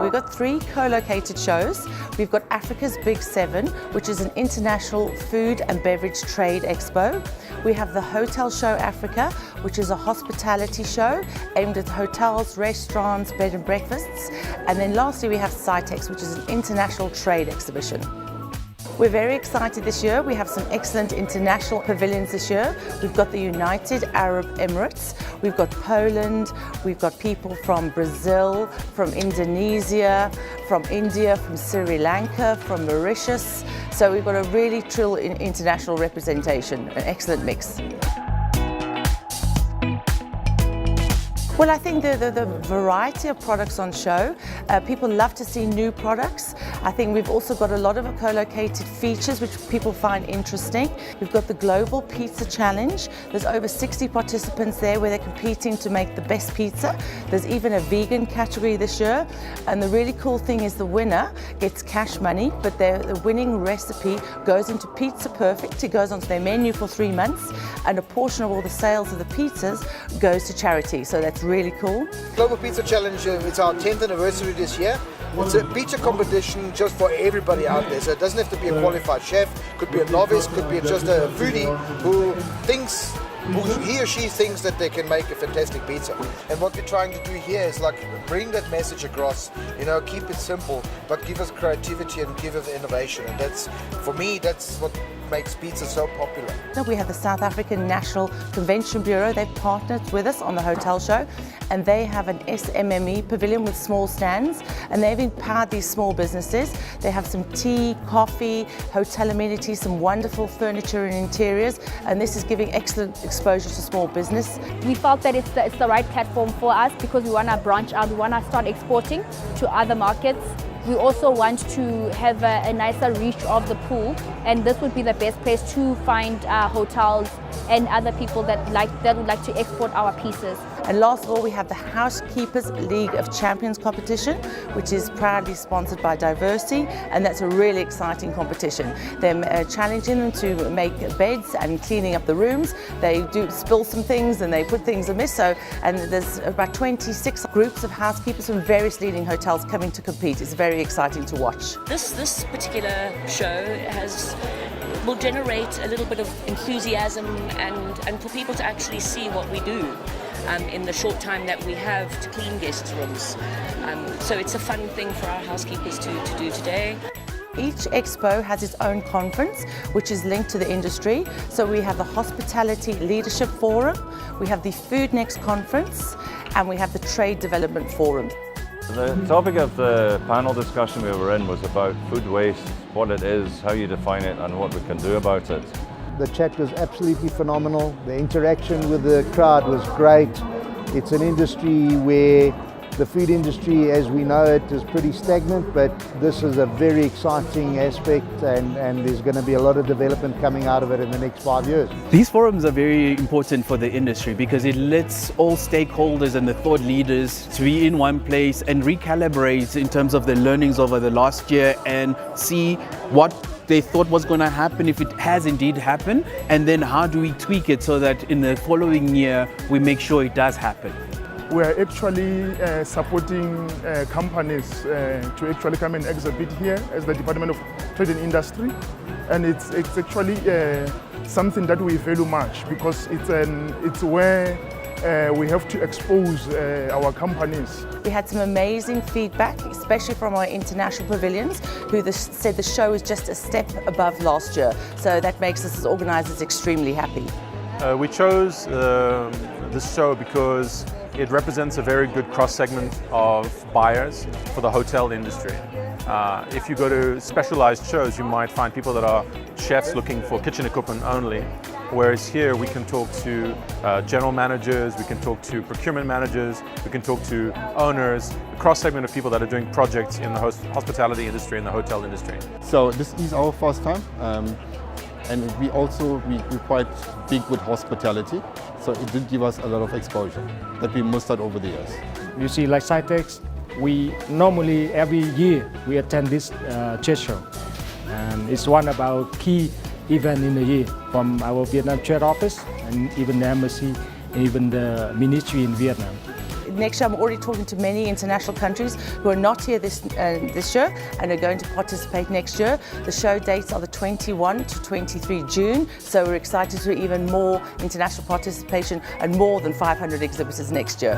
We've got 3 co-located shows. We've got Africa's Big 7, which is an international food and beverage trade expo. We have the Hotel Show Africa, which is a hospitality show aimed at hotels, restaurants, bed and breakfasts. And then lastly, we have Saitex, which is an international trade exhibition. We're very excited this year. We have some excellent international pavilions this year. We've got the United Arab Emirates, we've got Poland, we've got people from Brazil, from Indonesia, from India, from Sri Lanka, from Mauritius. So we've got a really true international representation, an excellent mix. Well, I think the variety of products on show, people love to see new products. I think we've also got a lot of co-located features which people find interesting. We've got the Global Pizza Challenge. There's over 60 participants there where they're competing to make the best pizza. There's even a vegan category this year. And the really cool thing is the winner gets cash money, but the winning recipe goes into Pizza Perfect. It goes onto their menu for 3 months, and a portion of all the sales of the pizzas goes to charity. So that's really cool. Global Pizza Challenge, it's our 10th anniversary this year. It's a pizza competition just for everybody out there. So it doesn't have to be a qualified chef, could be a novice, could be just a foodie who he or she thinks that they can make a fantastic pizza. And what we're trying to do here is like bring that message across, keep it simple, but give us creativity and give us innovation. And that's, for me, that's what makes pizza so popular. We have the South African National Convention Bureau. They've partnered with us on the hotel show, and they have an SMME pavilion with small stands, and they've empowered these small businesses. They have some tea, coffee, hotel amenities, some wonderful furniture and interiors, and this is giving excellent exposure to small business. We felt that it's the right platform for us because we want to branch out, we want to start exporting to other markets. We also want to have a nicer reach of the pool, and this would be the best place to find hotels and other people that would like to export our pieces. And last of all, we have the Housekeepers League of Champions competition, which is proudly sponsored by Diversity, and that's a really exciting competition. They're challenging them to make beds and cleaning up the rooms. They do spill some things and they put things amiss. And there's about 26 groups of housekeepers from various leading hotels coming to compete. It's very exciting to watch. This particular show will generate a little bit of enthusiasm and for people to actually see what we do in the short time that we have to clean guests' rooms. So it's a fun thing for our housekeepers to do today. Each expo has its own conference, which is linked to the industry. So we have the Hospitality Leadership Forum, we have the Food Next Conference, and we have the Trade Development Forum. The topic of the panel discussion we were in was about food waste, what it is, how you define it, and what we can do about it. The chat was absolutely phenomenal. The interaction with the crowd was great. It's an industry where the food industry, as we know it, is pretty stagnant, but this is a very exciting aspect, and there's going to be a lot of development coming out of it in the next 5 years. These forums are very important for the industry because it lets all stakeholders and the thought leaders to be in one place and recalibrate in terms of the learnings over the last year and see what they thought was going to happen, if it has indeed happened, and then how do we tweak it so that in the following year we make sure it does happen. We are actually supporting companies to actually come and exhibit here as the Department of Trade and Industry, and it's actually something that we value much because it's where we have to expose our companies. We had some amazing feedback, especially from our international pavilions, who said the show is just a step above last year. So that makes us as organisers extremely happy. We chose this show because it represents a very good cross-segment of buyers for the hotel industry. If you go to specialized shows, you might find people that are chefs looking for kitchen equipment only, whereas here we can talk to general managers, we can talk to procurement managers, we can talk to owners, a cross-segment of people that are doing projects in the hospitality industry and the hotel industry. So this is our first time. And we're quite big with hospitality, so it did give us a lot of exposure that we mustered over the years. You see, like Saitex, we normally every year we attend this trade show, and it's one of our key events in the year from our Vietnam Trade Office and even the embassy, and even the ministry in Vietnam. next year I'm already talking to many international countries who are not here this year and are going to participate next year. The show dates are the 21 to 23 June, so we're excited to even more international participation and more than 500 exhibitors next year.